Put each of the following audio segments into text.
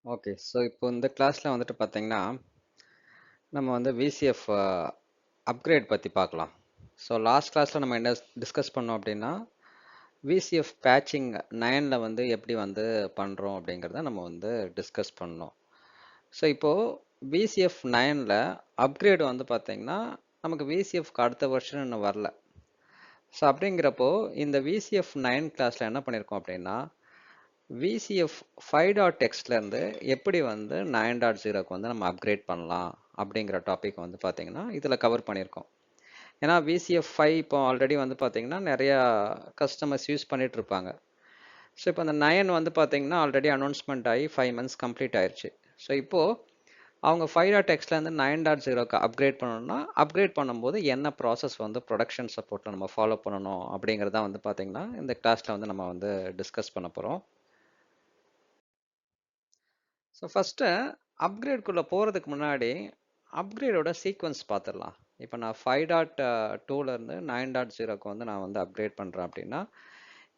Okay. So இப்போ இந்த கிளாஸ்ல வந்துட்டு பார்த்தீங்கன்னா, நம்ம வந்து விசிஎஃப் அப்கிரேட் பத்தி பார்க்கலாம். ஸோ லாஸ்ட் கிளாஸ்ல நம்ம என்ன டிஸ்கஸ் பண்ணோம் அப்படின்னா, விசிஎஃப் பேட்சிங் 9ல வந்து எப்படி வந்து பண்றோம் அப்படிங்கிறத நம்ம வந்து டிஸ்கஸ் பண்ணோம். ஸோ இப்போ விசிஎஃப் 9ல அப்கிரேட் வந்து பார்த்தீங்கன்னா, நமக்கு விசிஎஃப்க்கு அடுத்த வெர்ஷன் இன்னும் வரல. ஸோ அப்படிங்கிறப்போ இந்த விசிஎஃப் 9 கிளாஸ்ல என்ன பண்ணியிருக்கோம் அப்படின்னா, விசிஎஃப் 5.xல இருந்து எப்படி வந்து 9.0க்கு வந்து நம்ம அப்கிரேட் பண்ணலாம் அப்படிங்கிற டாபிக் வந்து பார்த்தீங்கன்னா இதில் கவர் பண்ணியிருக்கோம். ஏன்னா விசிஎஃப் 5 இப்போ ஆல்ரெடி வந்து பார்த்தீங்கன்னா நிறையா கஸ்டமர்ஸ் யூஸ் பண்ணிட்டு இருப்பாங்க. ஸோ இப்போ அந்த 9 வந்து பார்த்தீங்கன்னா ஆல்ரெடி அனௌன்ஸ்மெண்ட் ஆகி 5 months கம்ப்ளீட் ஆயிடுச்சு. ஸோ இப்போது அவங்க 5.xலேருந்து 9.0க்கு அப்கிரேட் பண்ணணும்னா அப்கிரேட் பண்ணும்போது என்ன ப்ராசஸ் வந்து ப்ரொடக்ஷன் சப்போர்ட்டில் நம்ம ஃபாலோ பண்ணணும் அப்படிங்கிறத வந்து பார்த்தீங்கன்னா இந்த கிளாஸில் வந்து நம்ம வந்து டிஸ்கஸ் பண்ண போகிறோம். ஸோ ஃபஸ்ட்டு அப்கிரேட்குள்ளே போகிறதுக்கு முன்னாடி அப்கிரேடோட சீக்வன்ஸ் பார்த்துடலாம். இப்போ நான் 5.2லேருந்து 9.0க்கு வந்து நான் வந்து அப்கிரேட் பண்ணுறேன் அப்படின்னா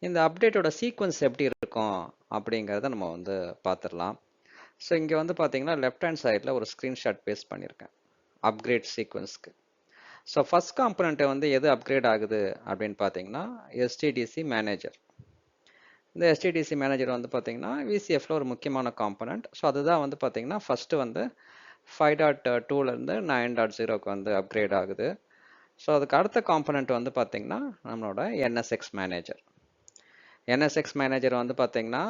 இந்த அப்டேட்டோட சீக்வன்ஸ் எப்படி இருக்கும் அப்படிங்கிறத நம்ம வந்து பார்த்துடலாம். ஸோ இங்கே வந்து பார்த்தீங்கன்னா லெஃப்ட் ஹேண்ட் சைடில் ஒரு ஸ்க்ரீன்ஷாட் பேஸ்ட் பண்ணியிருக்கேன் அப்கிரேட் சீக்வன்ஸ்க்கு. ஸோ ஃபஸ்ட் காம்பனண்ட்டை வந்து எது அப்கிரேட் ஆகுது அப்படின்னு பார்த்தீங்கன்னா எஸ்டிடிசி மேனேஜர். இந்த எஸ்டிடிசி மேனேஜர் வந்து பார்த்தீங்கன்னா விசிஎஃப்ல ஒரு முக்கியமான காம்பனண்ட். ஸோ அதுதான் வந்து பார்த்தீங்கன்னா ஃபஸ்ட்டு வந்து 5.2லேருந்து 9.0க்கு வந்து அப்கிரேட் ஆகுது. ஸோ அதுக்கு அடுத்த காம்பனண்ட் வந்து பார்த்தீங்கன்னா நம்மளோட என்எஸ்எக்ஸ் மேனேஜர். என்எஸ்எக்ஸ் மேனேஜர் வந்து பார்த்தீங்கன்னா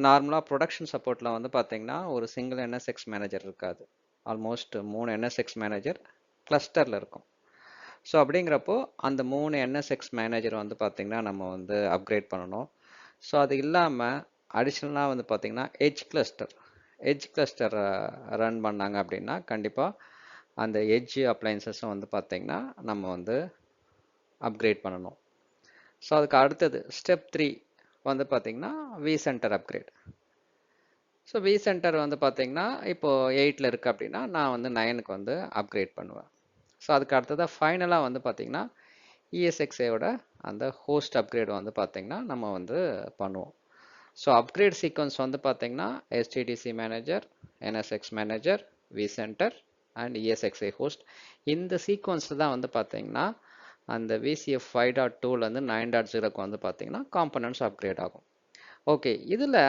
நார்மலாக ப்ரொடக்ஷன் சப்போர்ட்டில் வந்து பார்த்தீங்கன்னா ஒரு சிங்கிள் என்எஸ்எக்ஸ் மேனேஜர் இருக்காது. ஆல்மோஸ்ட் 3 என்எஸ்எக்ஸ் மேனேஜர் கிளஸ்டரில் இருக்கும். ஸோ அப்படிங்கிறப்போ அந்த 3 என்எஸ்எக்ஸ் மேனேஜர் வந்து பார்த்தீங்கன்னா நம்ம வந்து அப்கிரேட் பண்ணணும். ஸோ அது இல்லாமல் அடிஷ்னலாக வந்து பார்த்தீங்கன்னா எட்ஜ் கிளஸ்டர் ரன் பண்ணாங்க அப்படின்னா கண்டிப்பாக அந்த எட்ஜ் அப்ளைன்சஸும் வந்து பார்த்தீங்கன்னா நம்ம வந்து அப்கிரேட் பண்ணணும். ஸோ அதுக்கு அடுத்தது ஸ்டெப் 3 வந்து பார்த்தீங்கன்னா விசென்டர் அப்கிரேட். ஸோ விசென்டர் வந்து பார்த்தீங்கன்னா இப்போது 8ல் இருக்குது அப்படின்னா நான் வந்து 9க்கு வந்து அப்கிரேட் பண்ணுவேன். ஸோ அதுக்கு அடுத்ததாக ஃபைனலாக வந்து பார்த்தீங்கன்னா இஎஸ்எக்ஸையோட அந்த ஹோஸ்ட் அப்கிரேட் வந்து பார்த்தீங்கன்னா நம்ம வந்து பண்ணுவோம். ஸோ அப்கிரேட் சீக்வன்ஸ் வந்து பார்த்தீங்கன்னா SDDC manager, NSX manager, vCenter and ESXi host. இந்த சீக்வன்ஸ் தான் வந்து பார்த்தீங்கன்னா அந்த விசிஎஃப் 5.2லேருந்து 9.0க்கு வந்து பார்த்தீங்கன்னா காம்பனன்ட்ஸ் அப்கிரேட் ஆகும். ஓகே, இதில்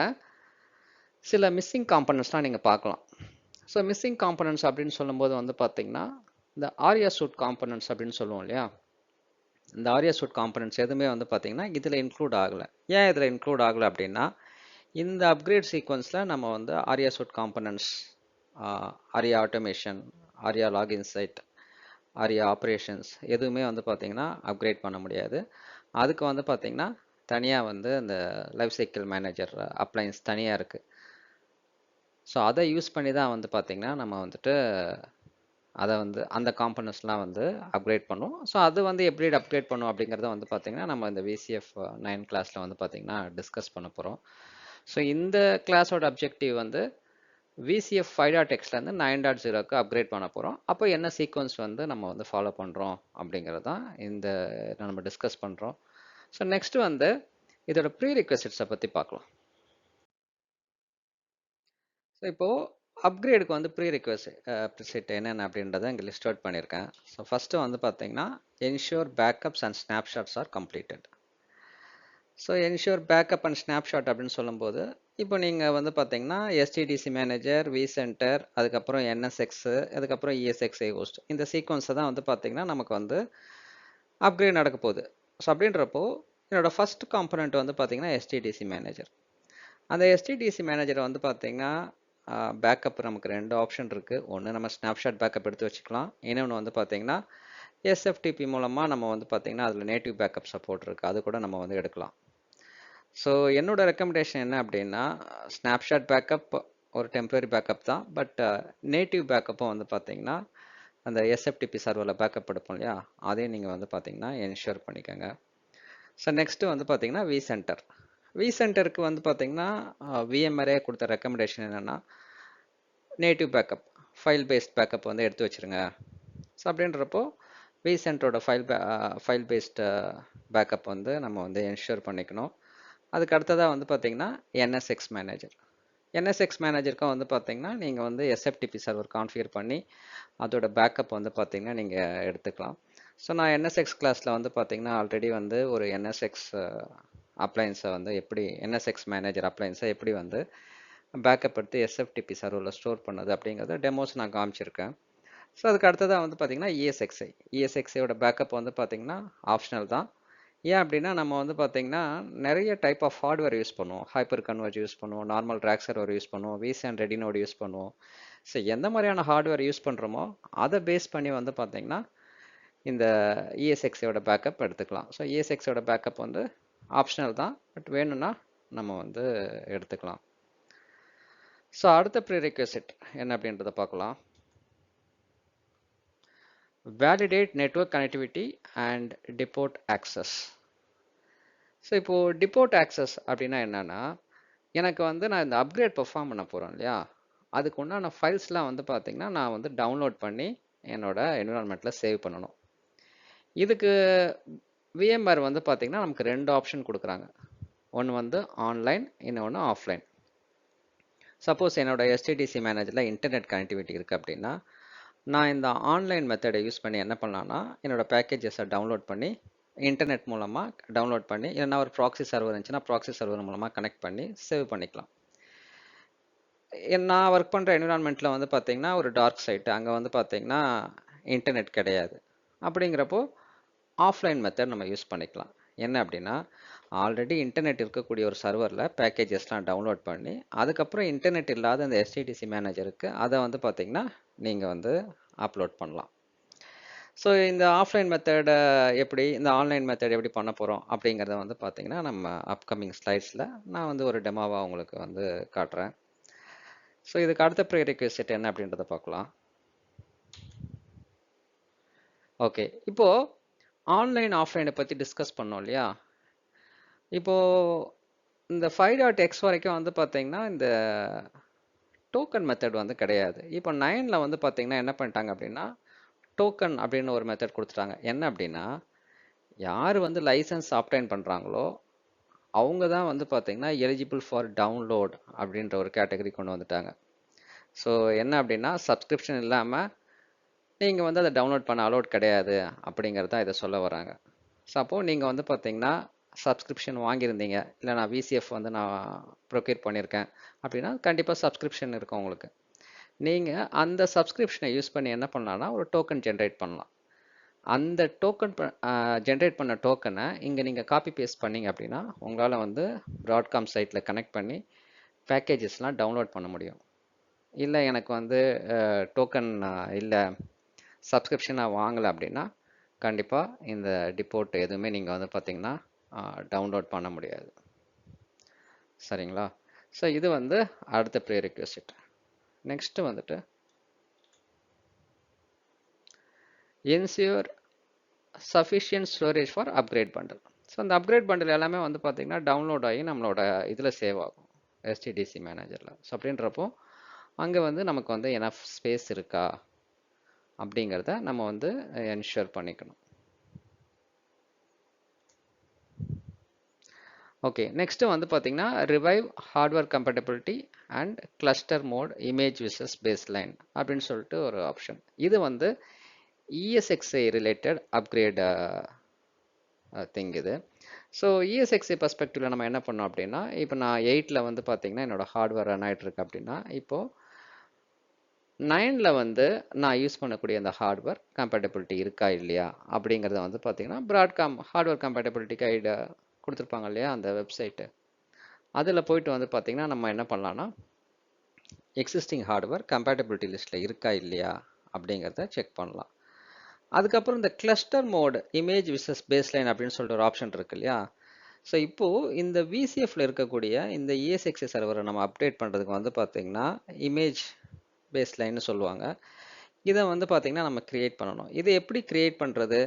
சில மிஸ்ஸிங் காம்பனன்ட்ஸ்லாம் நீங்கள் பார்க்கலாம். ஸோ மிஸ்ஸிங் காம்பனன்ட்ஸ் அப்படின்னு சொல்லும்போது வந்து பார்த்தீங்கன்னா இந்த ஆரியா சூட் காம்பனன்ட்ஸ் அப்படின்னு சொல்லுவோம் இல்லையா, இந்த ஆரியா சூட் காம்பனன்ட்ஸ் எதுவுமே வந்து பார்த்தீங்கன்னா இதில் இன்க்ளூட் ஆகலை. ஏன் இதில் இன்க்ளூட் ஆகலை அப்படின்னா இந்த அப்கிரேட் சீக்வன்ஸில் நம்ம வந்து Aria suite components, Aria automation, Aria log insight, Aria operations எதுவுமே வந்து பார்த்தீங்கன்னா அப்கிரேட் பண்ண முடியாது. அதுக்கு வந்து பார்த்தீங்கன்னா தனியாக வந்து இந்த லைஃப் சைக்கிள் மேனேஜர் அப்ளைன்ஸ் தனியாக இருக்குது. ஸோ அதை யூஸ் பண்ணி தான் வந்து பார்த்தீங்கன்னா நம்ம வந்துட்டு அதை வந்து அந்த காம்பனன்ட்ஸ்லாம் வந்து அப்கிரேட் பண்ணுவோம். ஸோ அது வந்து எப்படி அப்கிரேட் பண்ணுவோம் அப்படிங்கிறத வந்து பார்த்தீங்கன்னா நம்ம இந்த விசிஎஃப் 9 கிளாஸில் வந்து பார்த்தீங்கன்னா டிஸ்கஸ் பண்ண போகிறோம். ஸோ இந்த கிளாஸோட அப்ஜெக்டிவ் வந்து விசிஎஃப் 5.xலேருந்து 9.0க்கு அப்கிரேட் பண்ண போகிறோம். அப்போ என்ன சீக்வன்ஸ் வந்து நம்ம வந்து ஃபாலோ பண்ணுறோம் அப்படிங்கிறது தான் இந்த நம்ம டிஸ்கஸ் பண்ணுறோம். ஸோ நெக்ஸ்ட் வந்து இதோட ப்ரீ ரிக்வெஸ்ட்ஸை பற்றி பார்க்கலாம். ஸோ இப்போது அப்கிரேடுக்கு வந்து ப்ரீ ரிக்வெஸ்ட் என்னென்ன அப்படின்றத இங்கே லிஸ்ட் அவுட் பண்ணியிருக்கேன். ஸோ ஃபஸ்ட்டு வந்து பார்த்தீங்கன்னா ensure backups and snapshots are completed. So ensure backup and snapshot அப்படின்னு சொல்லும்போது இப்போ நீங்கள் வந்து பார்த்தீங்கன்னா எஸ்டிடிசி மேனேஜர், விசென்டர், அதுக்கப்புறம் என்எஸ்எக்ஸு, அதுக்கப்புறம் இஎஸ்எக்ஸ்ஐ ஹோஸ்ட், இந்த சீக்வன்ஸை தான் வந்து பார்த்தீங்கன்னா நமக்கு வந்து அப்கிரேட் நடக்க போகுது. ஸோ அப்படின்றப்போ என்னோட ஃபஸ்ட் காம்பனண்ட் வந்து பார்த்தீங்கன்னா எஸ்டிடிசி மேனேஜர். அந்த எஸ்டிடிசி மேனேஜரை வந்து பார்த்தீங்கன்னா பேக்கப் நமக்கு 2 ஆப்ஷன் இருக்குது. ஒன்று நம்ம ஸ்னாப்ஷாட் பேக்கப் எடுத்து வச்சுக்கலாம். இன்னொன்று வந்து பார்த்தீங்கன்னா எஸ்எஃப்டிபி மூலமாக நம்ம வந்து பார்த்தீங்கன்னா அதில் நேட்டிவ் பேக்கப் சப்போர்ட் இருக்குது, அது கூட நம்ம வந்து எடுக்கலாம். ஸோ என்னோட ரெக்கமெண்டேஷன் என்ன அப்படின்னா ஸ்னாப்ஷாட் பேக்கப் ஒரு டெம்பரரி பேக்கப் தான், பட் நேட்டிவ் பேக்கப்பும் வந்து பார்த்தீங்கன்னா அந்த எஸ்எஃப்டிபி சர்வரில் பேக்கப் எடுப்போம் இல்லையா, அதையும் நீங்கள் வந்து பார்த்தீங்கன்னா என்ஷூர் பண்ணிக்கோங்க. ஸோ நெக்ஸ்ட்டு வந்து பார்த்தீங்கன்னா விசென்டர். விசென்டருக்கு வந்து பார்த்தீங்கன்னா விஎம்ஆரே கொடுத்த ரெக்கமெண்டேஷன் என்னென்னா native backup, file based backup வந்து எடுத்து வச்சுருங்க. ஸோ அப்படின்றப்போ விசென்டரோட ஃபைல் பேஸ்ட் பேக்கப் வந்து நம்ம வந்து என்ஷூர் பண்ணிக்கணும். அதுக்கு அடுத்ததாக வந்து பார்த்தீங்கன்னா என்எஸ்எக்ஸ் மேனேஜர். என்எஸ்எக்ஸ் மேனேஜருக்கும் வந்து பார்த்தீங்கன்னா நீங்கள் வந்து எஸ்எஃப்டிபி சர்வர் கான்ஃபிகர் பண்ணி அதோட பேக்கப் வந்து பார்த்தீங்கன்னா நீங்கள் எடுத்துக்கலாம். ஸோ நான் என்எஸ்எக்ஸ் கிளாஸில் வந்து பார்த்தீங்கன்னா ஆல்ரெடி வந்து ஒரு என்எஸ்எக்ஸ் அப்ளைன்ஸை வந்து எப்படி என்எஸ்எக்ஸ் மேனேஜர் அப்ளைன்ஸை எப்படி வந்து பேக்கப் எடுத்து எஸ்எஃப்டிபி சர்வரில் ஸ்டோர் பண்ணது அப்படிங்கிறத டெமோஸ் நான் காமிச்சிருக்கேன். ஸோ அதுக்கு அடுத்ததாக வந்து பார்த்தீங்கன்னா இஎஸ்எக்ஸையோட பேக்கப் வந்து பார்த்தீங்கன்னா ஆப்ஷனல் தான். ஏன் அப்படின்னா நம்ம வந்து பார்த்தீங்கன்னா நிறைய டைப் ஆஃப் ஹார்ட்வேர் யூஸ் பண்ணுவோம். ஹைப்பர் கன்வர்ஜ் யூஸ் பண்ணுவோம், நார்மல் ரேக் சர்வர் யூஸ் பண்ணுவோம், விசிஎன் ரெடி நோட் யூஸ் பண்ணுவோம். ஸோ எந்த மாதிரியான ஹார்ட்வேர் யூஸ் பண்ணுறோமோ அதை பேஸ் பண்ணி வந்து பார்த்தீங்கன்னா இந்த இஎஸ்எக்ஸோட பேக்கப் எடுத்துக்கலாம். ஸோ இஎஸ்எக்ஸோட பேக்கப் வந்து ஆப்ஷனல் தான், பட் வேணும்னா நம்ம வந்து எடுத்துக்கலாம். ஸோ அடுத்த ப்ரீரெக்விசிட் என்ன அப்படின்றத பார்க்கலாம். Validate network connectivity and depot access. So இப்போது டிபோர்ட் ஆக்சஸ் அப்படின்னா என்னன்னா, எனக்கு வந்து நான் இந்த அப்கிரேட் பெர்ஃபார்ம் பண்ண போகிறேன் இல்லையா, அதுக்கு உண்டான ஃபைல்ஸ்லாம் வந்து பார்த்தீங்கன்னா நான் வந்து டவுன்லோட் பண்ணி என்னோட என்விரான்மெண்ட்டில் சேவ் பண்ணணும். இதுக்கு VMware வந்து பார்த்தீங்கன்னா நமக்கு 2 ஆப்ஷன் கொடுக்குறாங்க. ஒன்று வந்து ஆன்லைன், இன்னொன்று ஆஃப்லைன். சப்போஸ் என்னோட எஸ்டிடிசி மேனேஜரில் இன்டர்நெட் கனெக்டிவிட்டி இருக்குது அப்படின்னா நான் இந்த ஆன்லைன் மெத்தடை யூஸ் பண்ணி என்ன பண்ணலான்னா என்னோட பேக்கேஜஸை டவுன்லோட் பண்ணி இன்டர்நெட் மூலமாக டவுன்லோட் பண்ணி, இல்லைன்னா ஒரு ப்ராக்ஸி சர்வர் இருந்துச்சுன்னா ப்ராக்ஸி சர்வர் மூலமாக கனெக்ட் பண்ணி சேவ் பண்ணிக்கலாம். நான் ஒர்க் பண்ணுற என்விரான்மெண்ட்டில் வந்து பார்த்தீங்கன்னா ஒரு டார்க் சைட்டு, அங்கே வந்து பார்த்தீங்கன்னா இன்டர்நெட் கிடையாது. அப்படிங்கிறப்போ ஆஃப்லைன் மெத்தட் நம்ம யூஸ் பண்ணிக்கலாம். என்ன அப்படின்னா ஆல்ரெடி இன்டர்நெட் இருக்கக்கூடிய ஒரு சர்வரில் பேக்கேஜஸ்லாம் டவுன்லோட் பண்ணி அதுக்கப்புறம் இன்டர்நெட் இல்லாத அந்த எஸ்டிடிசி மேனேஜருக்கு அதை வந்து பார்த்தீங்கன்னா நீங்கள் வந்து அப்லோட் பண்ணலாம். ஸோ இந்த ஆஃப்லைன் மெத்தடை எப்படி, இந்த ஆன்லைன் மெத்தட் எப்படி பண்ண போகிறோம் அப்படிங்கிறத வந்து பார்த்தீங்கன்னா நம்ம அப்கமிங் ஸ்லைட்ஸில் நான் வந்து ஒரு டெமோவாக உங்களுக்கு வந்து காட்டுறேன். ஸோ இதுக்கு அடுத்த ப்ரீரெக்விசிட் என்ன அப்படின்றத பார்க்கலாம். ஓகே, இப்போது ஆன்லைன் ஆஃப்லைனை பற்றி டிஸ்கஸ் பண்ணோம் இல்லையா. இப்போது இந்த 5.x வரைக்கும் வந்து பார்த்தீங்கன்னா இந்த டோக்கன் மெத்தட் வந்து கிடையாது. இப்போ 9ல் வந்து பார்த்தீங்கன்னா என்ன பண்ணிட்டாங்க அப்படின்னா டோக்கன் அப்படின்னு ஒரு மெத்தட் கொடுத்துட்டாங்க. என்ன அப்படின்னா யார் வந்து லைசன்ஸ் ஆப்டைன் பண்ணுறாங்களோ அவங்க தான் வந்து பார்த்தீங்கன்னா எலிஜிபிள் ஃபார் டவுன்லோட் அப்படின்ற ஒரு கேட்டகரி கொண்டு வந்துட்டாங்க. ஸோ என்ன அப்படின்னா சப்ஸ்கிரிப்ஷன் இல்லாமல் நீங்கள் வந்து அதை டவுன்லோட் பண்ண அலோட் கிடையாது அப்படிங்கிறது தான் இதை சொல்ல வராங்க. ஸோ அப்போது நீங்கள் வந்து பார்த்தீங்கன்னா சப்ஸ்கிரிப்ஷன் வாங்கியிருந்தீங்க, இல்லை நான் விசிஎஃப் வந்து நான் ப்ரொக்யூர் பண்ணியிருக்கேன் அப்படின்னா கண்டிப்பாக சப்ஸ்கிரிப்ஷன் இருக்கும் உங்களுக்கு. நீங்கள் அந்த சப்ஸ்கிரிப்ஷனை யூஸ் பண்ணி என்ன பண்ணலாம்னா ஒரு டோக்கன் ஜென்ரேட் பண்ணலாம். அந்த டோக்கன் ஜென்ரேட் பண்ண டோக்கனை இங்கே நீங்கள் காப்பி பேஸ்ட் பண்ணிங்க அப்படின்னா உங்களால் வந்து ப்ராட்காம் சைட்டில் கனெக்ட் பண்ணி பேக்கேஜஸ்லாம் டவுன்லோட் பண்ண முடியும். இல்லை எனக்கு வந்து டோக்கன் இல்லை சப்ஸ்கிரிப்ஷனாக வாங்கலை அப்படின்னா கண்டிப்பாக இந்த டிபோர்ட் எதுவுமே நீங்கள் வந்து பார்த்தீங்கன்னா டவுன்லோட் பண்ண முடியாது. சரிங்களா. ஸோ இது வந்து அடுத்த ப்ரீரெக்விசிட். நெக்ஸ்ட் வந்துட்டு ensure sufficient storage for upgrade bundle. So அந்த அப்கிரேட் பண்டில் எல்லாமே வந்து பார்த்தீங்கன்னா டவுன்லோட் ஆகி நம்மளோட இதில் சேவ் ஆகும் எஸ்டிடிசி மேனேஜரில். ஸோ அப்படின்றப்போ அங்கே வந்து நமக்கு வந்து எனஃப் ஸ்பேஸ் இருக்கா அப்படிங்கிறத நம்ம வந்து என்ஷூர் பண்ணிக்கணும். ஓகே, நெக்ஸ்ட்டு வந்து பார்த்தீங்கன்னா review hardware compatibility and cluster mode image versus baseline அப்படின்னு சொல்லிட்டு ஒரு ஆப்ஷன். இது வந்து இஎஸ்எக்ஸ்ஐ ரிலேட்டட் அப்கிரேட் திங் இது. ஸோ இஎஸ்எக்ஸ்ஐ பர்ஸ்பெக்டிவில் நம்ம என்ன பண்ணோம் அப்படின்னா இப்போ நான் 8ல் வந்து பார்த்தீங்கன்னா என்னோடய ஹார்ட்வேர் ரன் ஆகிட்டு இருக்கு அப்படின்னா இப்போது 9ல் வந்து நான் யூஸ் பண்ணக்கூடிய அந்த ஹார்ட்வேர் கம்பேட்டபிலிட்டி இருக்கா இல்லையா அப்படிங்கிறத வந்து பார்த்தீங்கன்னா ப்ராட்காம் ஹார்ட்வேர் கம்பேட்டபிலிட்டி கைடு கொடுத்துருப்பாங்க இல்லையா அந்த வெப்சைட்டு, அதில் போயிட்டு வந்து பார்த்தீங்கன்னா நம்ம என்ன பண்ணலான்னா எக்ஸிஸ்டிங் ஹார்ட்வேர் கம்பேட்டபிலிட்டி லிஸ்ட்டில் இருக்கா இல்லையா அப்படிங்கிறத செக் பண்ணலாம். அதுக்கப்புறம் இந்த cluster mode image versus baseline அப்படின்னு சொல்லிட்டு ஒரு ஆப்ஷன் இருக்கு இல்லையா. ஸோ இப்போது இந்த விசிஎஃப்ல இருக்கக்கூடிய இந்த இஎஸ்எக்ஸ்ஐ சர்வரை நம்ம அப்டேட் பண்ணுறதுக்கு வந்து பார்த்தீங்கன்னா இமேஜ் பேஸ்லைன்னு சொல்லுவாங்க. இதை வந்து பார்த்தீங்கன்னா நம்ம கிரியேட் பண்ணணும். இதை எப்படி கிரியேட் பண்ணுறது,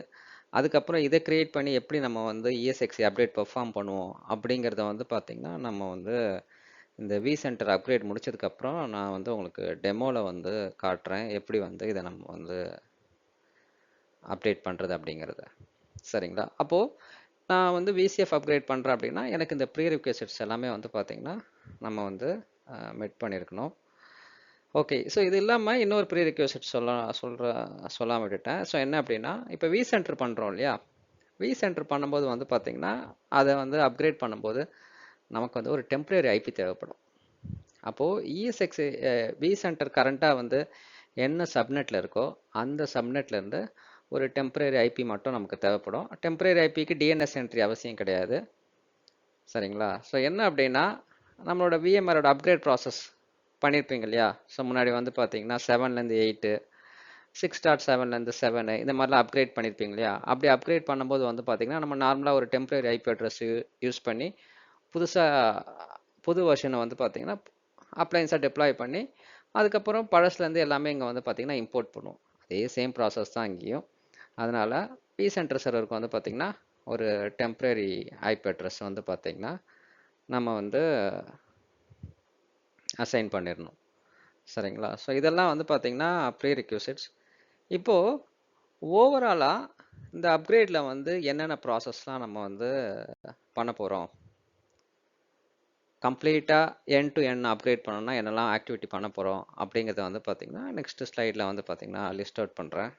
அதுக்கப்புறம் இதை கிரியேட் பண்ணி எப்படி நம்ம வந்து இஎஸ்எக்ஸ்ஐ அப்டேட் பெர்ஃபார்ம் பண்ணுவோம் அப்படிங்கிறத வந்து பார்த்தீங்கன்னா நம்ம வந்து இந்த விசென்டர் அப்கிரேட் முடிச்சதுக்கப்புறம் நான் வந்து உங்களுக்கு டெமோவில் வந்து காட்டுறேன் எப்படி வந்து இதை நம்ம வந்து அப்டேட் பண்ணுறது அப்படிங்கிறத. சரிங்களா. அப்போது நான் வந்து விசிஎஃப் அப்கிரேட் பண்ணுறேன் அப்படின்னா எனக்கு இந்த ப்ரீரெக்விசிட்ஸ் எல்லாமே வந்து பார்த்தீங்கன்னா நம்ம வந்து மெட் பண்ணியிருக்கணும். ஓகே. ஸோ இது இல்லாமல் இன்னொரு ப்ரீ ரெக்வசிட் சொல்லாமல் விட்டுட்டேன். ஸோ என்ன அப்படின்னா, இப்போ விசென்டர் பண்ணுறோம் இல்லையா? விசென்டர் பண்ணும்போது வந்து பார்த்தீங்கன்னா, அதை வந்து அப்கிரேட் பண்ணும்போது நமக்கு வந்து ஒரு டெம்பரரி ஐபி தேவைப்படும். அப்போது இஎஸ்எக்ஸ் விசென்டர் கரண்ட்டாக வந்து என்ன சப்நெட்டில் இருக்கோ அந்த சப்நெட்லேருந்து ஒரு டெம்பரரி ஐபி மட்டும் நமக்கு தேவைப்படும். டெம்பரரி ஐபிக்கு டிஎன்எஸ் என்ட்ரி அவசியம் கிடையாது. சரிங்களா? ஸோ என்ன அப்படின்னா, நம்மளோட விஎம்ஆரோட அப்கிரேட் ப்ராசஸ் பண்ணியிருப்பீங்க இல்லையா? ஸோ முன்னாடி வந்து பார்த்தீங்கன்னா 7லேருந்து 8, 6.7லேருந்து 7 இந்த மாதிரிலாம் அப்கிரேட் பண்ணியிருப்பீங்க இல்லையா? அப்படி அப்கிரேட் பண்ணும்போது வந்து பார்த்தீங்கன்னா, நம்ம நார்மலாக ஒரு டெம்பரரி ஐபி அட்ரஸ் யூஸ் பண்ணி புது வெர்ஷனை வந்து பார்த்தீங்கன்னா அப்ளைன்ஸாக டெப்ளாய் பண்ணி அதுக்கப்புறம் பழசுலேருந்து எல்லாமே இங்கே வந்து பார்த்தீங்கன்னா இம்போர்ட் பண்ணுவோம். அதே சேம் ப்ராசஸ் தான் இங்கேயும். அதனால் விசென்டர் சர்வருக்கு வந்து பார்த்தீங்கன்னா ஒரு டெம்பரரி ஐபி அட்ரஸ் வந்து பார்த்தீங்கன்னா நம்ம வந்து அசைன் பண்ணிடணும். சரிங்களா? ஸோ இதெல்லாம் வந்து பார்த்தீங்கன்னா ப்ரீ ரெக்யூசிட்ஸ். இப்போது ஓவராலாக இந்த அப்கிரேடில் வந்து என்னென்ன ப்ராசஸ்லாம் நம்ம வந்து பண்ண போகிறோம், கம்ப்ளீட்டாக என் டு என் அப்கிரேட் பண்ணணும்னா என்னெல்லாம் ஆக்டிவிட்டி பண்ண போகிறோம் அப்படிங்கிறத வந்து பார்த்தீங்கன்னா நெக்ஸ்ட் ஸ்லைடில் வந்து பார்த்தீங்கன்னா லிஸ்ட் அவுட் பண்ணுறேன்.